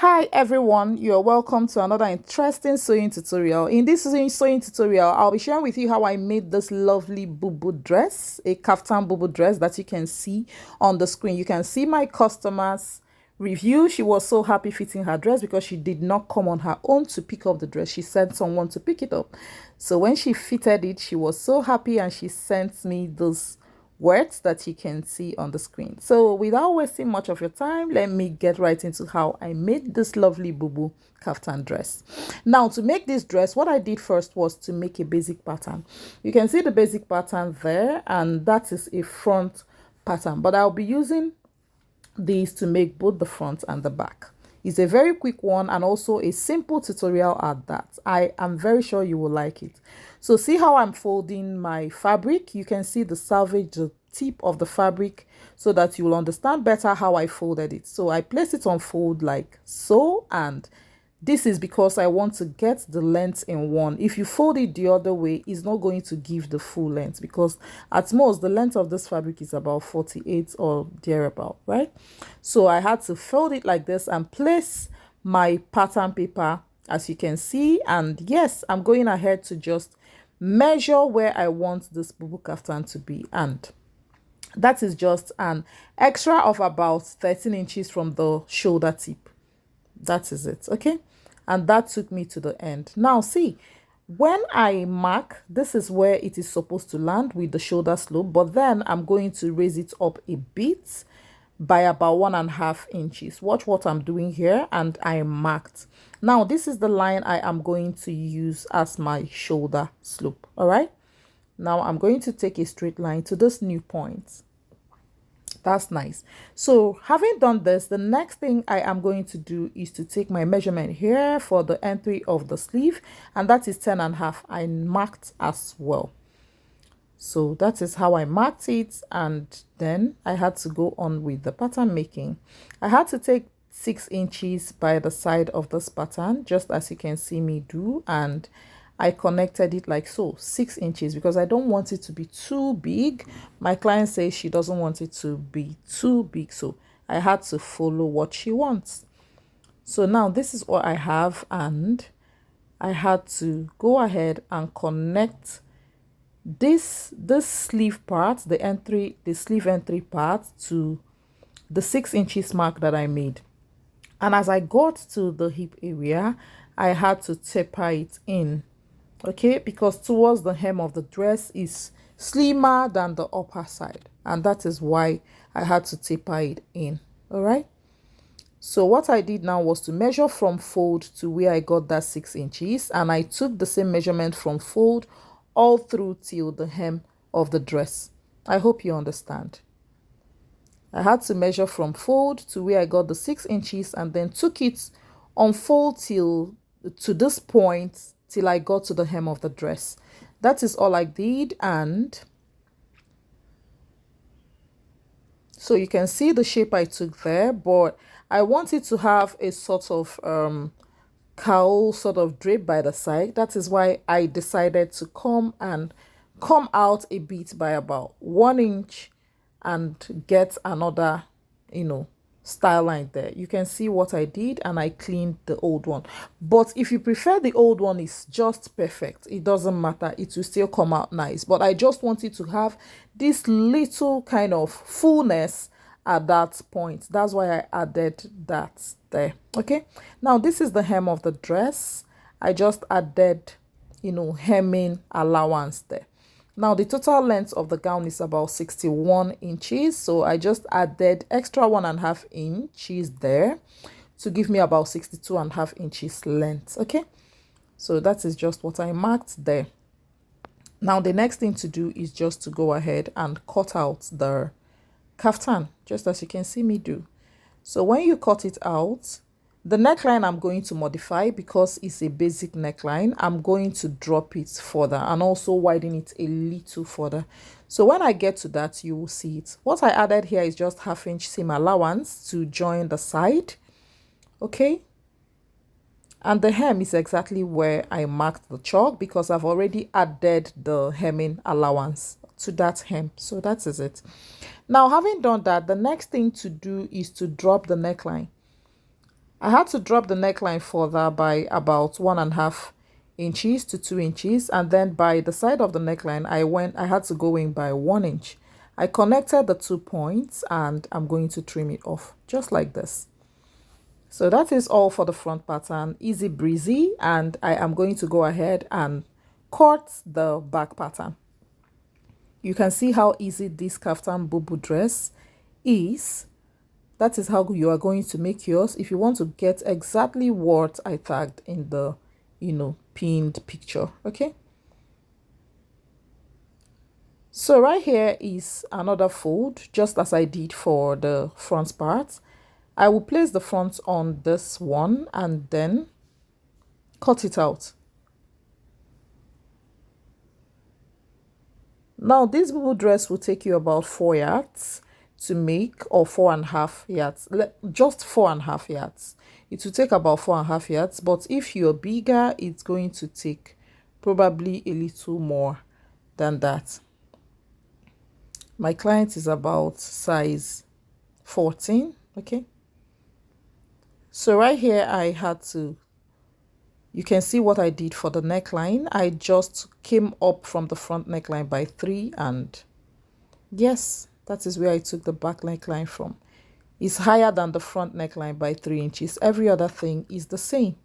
Hi everyone, you're welcome to another interesting sewing tutorial. In this sewing tutorial, I'll be sharing with you how I made this lovely Bubu dress, a kaftan Bubu dress that you can see on the screen. You can see my customer's review. She was so happy fitting her dress because she did not come on her own to pick up the dress. She sent someone to pick it up. So when she fitted it, she was so happy and she sent me those words that you can see on the screen. So without wasting much of your time, let me get right into how I made this lovely Bubu kaftan dress. Now, to make this dress, what I did first was to make a basic pattern. You can see the basic pattern there, and that is a front pattern, but I'll be using these to make both the front and the back. It's a very quick one and also a simple tutorial at that. I am very sure you will like it. So see how I'm folding my fabric. You can see the salvage, the tip of the fabric, so that you will understand better how I folded it. So I placed it on fold like so, and this is because I want to get the length in one. If you fold it the other way, it's not going to give the full length, because at most the length of this fabric is about 48 or thereabout, right? So I had to fold it like this and place my pattern paper, as you can see. And yes, I'm going ahead to just measure where I want this Bubu kaftan to be, and that is just an extra of about 13 inches from the shoulder tip. That is it, okay? And that took me to the end. Now see, when I mark, this is where it is supposed to land with the shoulder slope, but then I'm going to raise it up a bit by about 1.5 inches. Watch what I'm doing here, and I marked. Now this is the line I am going to use as my shoulder slope. All right, now I'm going to take a straight line to this new point. That's nice. So having done this, the next thing I am going to do is to take my measurement here for the entry of the sleeve, and that is 10.5. I marked as well. So that is how I marked it, and then I had to go on with the pattern making. I had to take 6 inches by the side of this pattern, just as you can see me do, and I connected it like so, 6 inches, because I don't want it to be too big. My client says she doesn't want it to be too big, so I had to follow what she wants. So now this is what I have, and I had to go ahead and connect this sleeve part, the sleeve entry part, to the 6 inches mark that I made. And as I got to the hip area, I had to taper it in, okay, because towards the hem of the dress is slimmer than the upper side, and that is why I had to taper it in. All right, so what I did now was to measure from fold to where I got that 6 inches, and I took the same measurement from fold all through till the hem of the dress. I hope you understand. I had to measure from fold to where I got the 6 inches, and then took it on fold till to this point till I got to the hem of the dress. That is all I did, and so you can see the shape I took there, but I wanted to have a sort of cowl sort of drape by the side. That is why I decided to come out a bit by about 1 inch and get another, style line there. You can see what I did, and I cleaned the old one. But if you prefer the old one, is just perfect. It doesn't matter, it will still come out nice. But I just wanted to have this little kind of fullness at that point. That's why I added that there. Okay, now this is the hem of the dress. I just added, hemming allowance there. Now the total length of the gown is about 61 inches, so I just added extra 1.5 inches there to give me about 62.5 inches length. Okay, so that is just what I marked there. Now the next thing to do is just to go ahead and cut out the kaftan, just as you can see me do. So when you cut it out, the neckline I'm going to modify, because it's a basic neckline. I'm going to drop it further and also widen it a little further. So when I get to that, you will see it. What I added here is just 1/2 inch seam allowance to join the side, okay? And the hem is exactly where I marked the chalk, because I've already added the hemming allowance to that hem. So that is it. Now, having done that, the next thing to do is to drop the neckline. I had to drop the neckline further by about 1.5 inches to 2 inches, and then by the side of the neckline I had to go in by 1 inch. I connected the 2 points and I'm going to trim it off just like this. So that is all for the front pattern, easy breezy, and I am going to go ahead and cut the back pattern. You can see how easy this kaftan bubu dress is. That is how you are going to make yours if you want to get exactly what I tagged in the, pinned picture. Okay. So right here is another fold, just as I did for the front part. I will place the front on this one and then cut it out. Now this bubu dress will take you about 4 yards to make, or 4.5 yards, just 4.5 yards. It will take about 4.5 yards, but if you're bigger, it's going to take probably a little more than that. My client is about size 14. Okay, so right here I had to, you can see what I did for the neckline. I just came up from the front neckline by 3, and yes, that is where I took the back neckline from. It's higher than the front neckline by 3 inches. Every other thing is the same.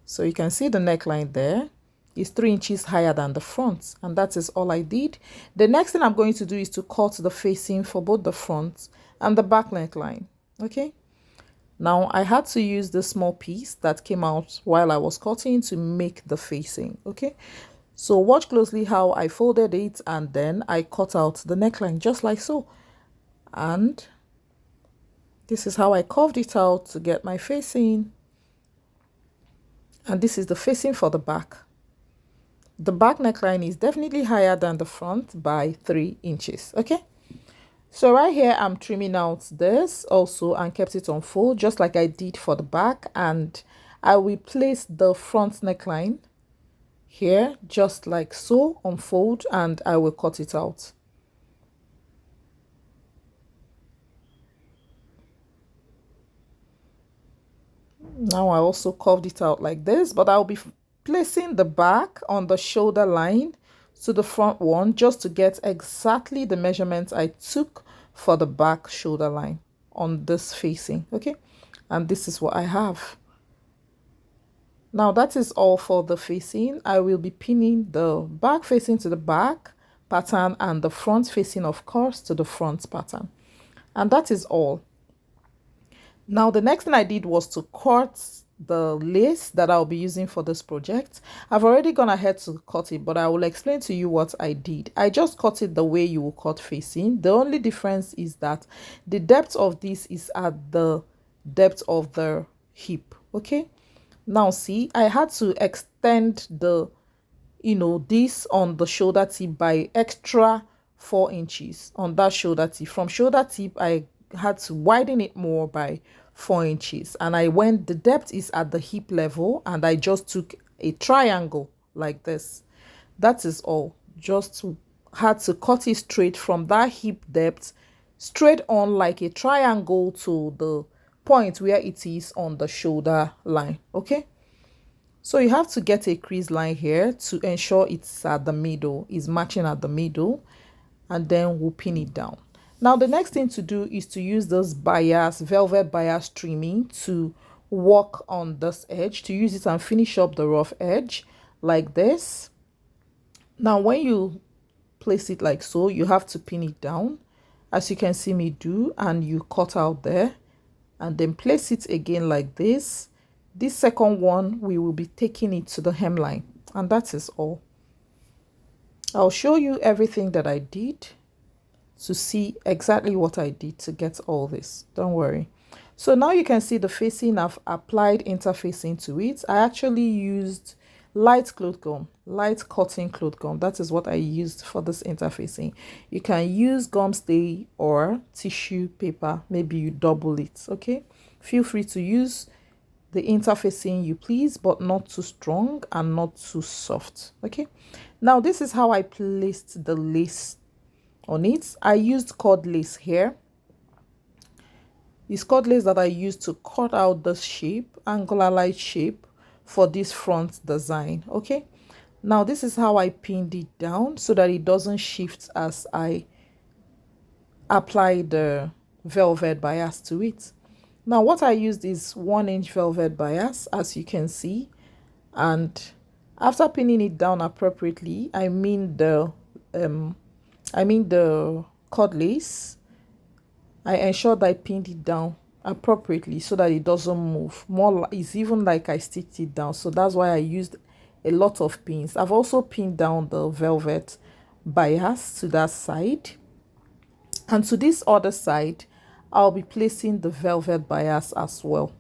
So you can see the neckline there is 3 inches higher than the front, and that is all I did. The next thing I'm going to do is to cut the facing for both the front and the back neckline. Okay, now I had to use the small piece that came out while I was cutting to make the facing. Okay, so watch closely how I folded it, and then I cut out the neckline just like so, and this is how I curved it out to get my facing. And this is the facing for the back. The back neckline is definitely higher than the front by 3 inches. Okay, so right here I'm trimming out this also and kept it on fold just like I did for the back, and I will place the front neckline here just like so on fold, and I will cut it out. Now I also curved it out like this, but I'll be placing the back on the shoulder line to the front one just to get exactly the measurements I took for the back shoulder line on this facing. Okay, and this is what I have. Now that is all for the facing. I will be pinning the back facing to the back pattern and the front facing, of course, to the front pattern, and that is all. Now the next thing I did was to cut the lace that I'll be using for this project. I've already gone ahead to cut it, but I will explain to you what I did. I just cut it the way you will cut facing. The only difference is that the depth of this is at the depth of the hip. Okay, now see, I had to extend the this on the shoulder tip by extra 4 inches on that shoulder tip. From shoulder tip I had to widen it more by 4 inches, and the depth is at the hip level, and I just took a triangle like this. That is all. Just had to cut it straight from that hip depth straight on like a triangle to the point where it is on the shoulder line. Okay, so you have to get a crease line here to ensure it's at the middle, is matching at the middle, and then we'll pin it down. Now the next thing to do is to use this bias, velvet bias trimming, to work on this edge, to use it and finish up the rough edge like this. Now when you place it like so, you have to pin it down as you can see me do, and you cut out there and then place it again like this. This second one, we will be taking it to the hemline, and that is all. I'll show you everything that I did to see exactly what I did to get all this. Don't worry. So now you can see the facing. I've applied interfacing to it. I actually used light cloth gum, light cotton cloth gum. That is what I used for this interfacing. You can use gum stay or tissue paper. Maybe you double it. Okay, feel free to use the interfacing you please, but not too strong and not too soft. Okay, now this is how I placed the lace on it. I used cord lace here. It's cord lace that I used to cut out the shape, angular light shape for this front design. Okay, now this is how I pinned it down so that it doesn't shift as I apply the velvet bias to it. Now what I used is 1-inch velvet bias, as you can see, and after pinning it down appropriately, I mean the cord lace, I ensured I pinned it down appropriately so that it doesn't move. More, it's even like I stitched it down, so that's why I used a lot of pins. I've also pinned down the velvet bias to that side, and to this other side I'll be placing the velvet bias as well,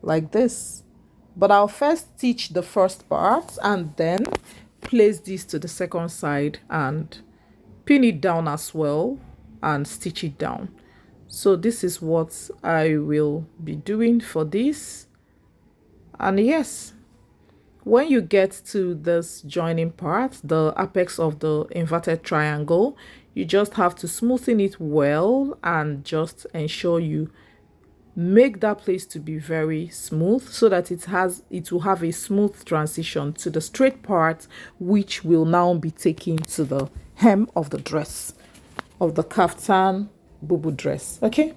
like this. But I'll first stitch the first part and then place this to the second side and pin it down as well and stitch it down. So this is what I will be doing for this. And yes, when you get to this joining part, the apex of the inverted triangle, you just have to smoothen it well and just ensure you make that place to be very smooth so that it will have a smooth transition to the straight part, which will now be taken to the hem of the dress, of the kaftan bubu dress. Okay,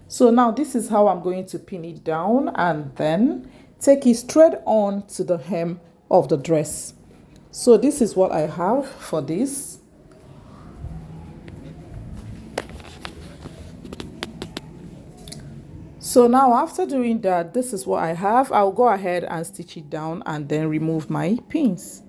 so now this is how I'm going to pin it down and then take it straight on to the hem of the dress. So this is what I have for this. So now after doing that, this is what I have. I'll go ahead and stitch it down and then remove my pins.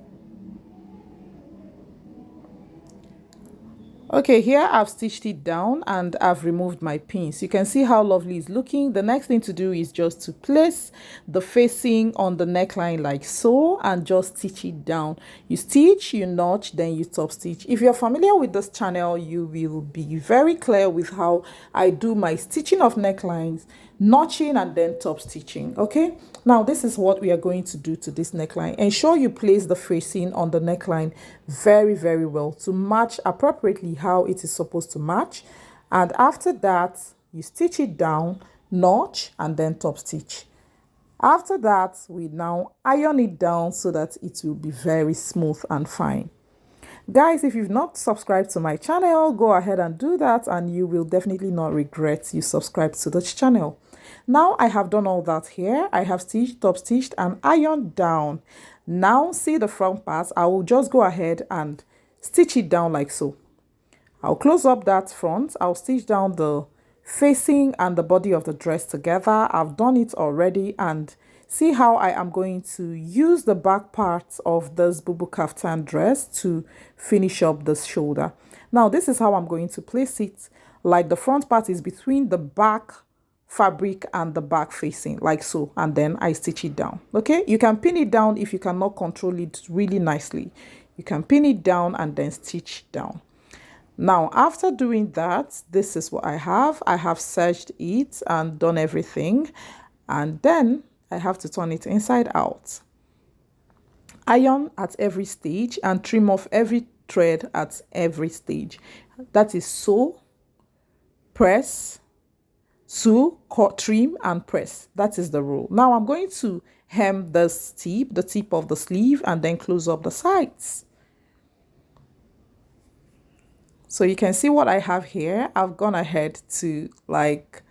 Okay, here I've stitched it down and I've removed my pins. You can see how lovely it's looking. The next thing to do is just to place the facing on the neckline like so and just stitch it down. You stitch, you notch, then you top stitch. If you're familiar with this channel, you will be very clear with how I do my stitching of necklines, notching and then top stitching. Okay, now this is what we are going to do to this neckline. Ensure you place the facing on the neckline very well to match appropriately how it is supposed to match. And after that, you stitch it down, notch and then top stitch. After that, we now iron it down so that it will be very smooth and fine. Guys, if you've not subscribed to my channel, go ahead and do that and you will definitely not regret you subscribed to this channel. Now I have done all that here. I have stitched, top stitched and ironed down. Now see the front part. I will just go ahead and stitch it down like so. I'll close up that front. I'll stitch down the facing and the body of the dress together. I've done it already, and see how I am going to use the back part of this bubu kaftan dress to finish up this shoulder. Now this is how I'm going to place it. Like the front part is between the back fabric and the back facing like so, and then I stitch it down. Okay, you can pin it down if you cannot control it really nicely. You can pin it down and then stitch down. Now after doing that, this is what I have serged it and done everything, and then I have to turn it inside out. Iron at every stage and trim off every thread at every stage. That is sew, press, sew, cut, trim and press. That is the rule. Now I'm going to hem this tip, the tip of the sleeve, and then close up the sides. So you can see what I have here. I've gone ahead to like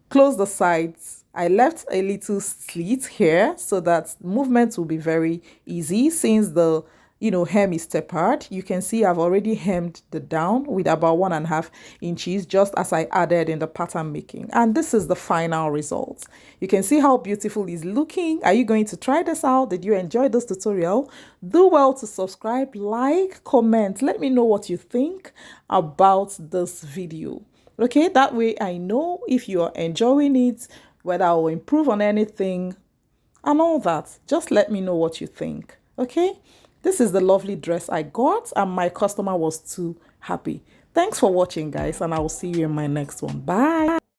close the sides. I left a little slit here so that movement will be very easy since the hem is tapered. You can see I've already hemmed the down with about 1.5 inches, just as I added in the pattern making. And this is the final result. You can see how beautiful it's looking. Are you going to try this out? Did you enjoy this tutorial? Do well to subscribe, like, comment. Let me know what you think about this video. Okay, that way I know if you are enjoying it, whether I will improve on anything and all that. Just let me know what you think. Okay, this is the lovely dress I got and my customer was too happy. Thanks for watching, guys, and I will see you in my next one. Bye.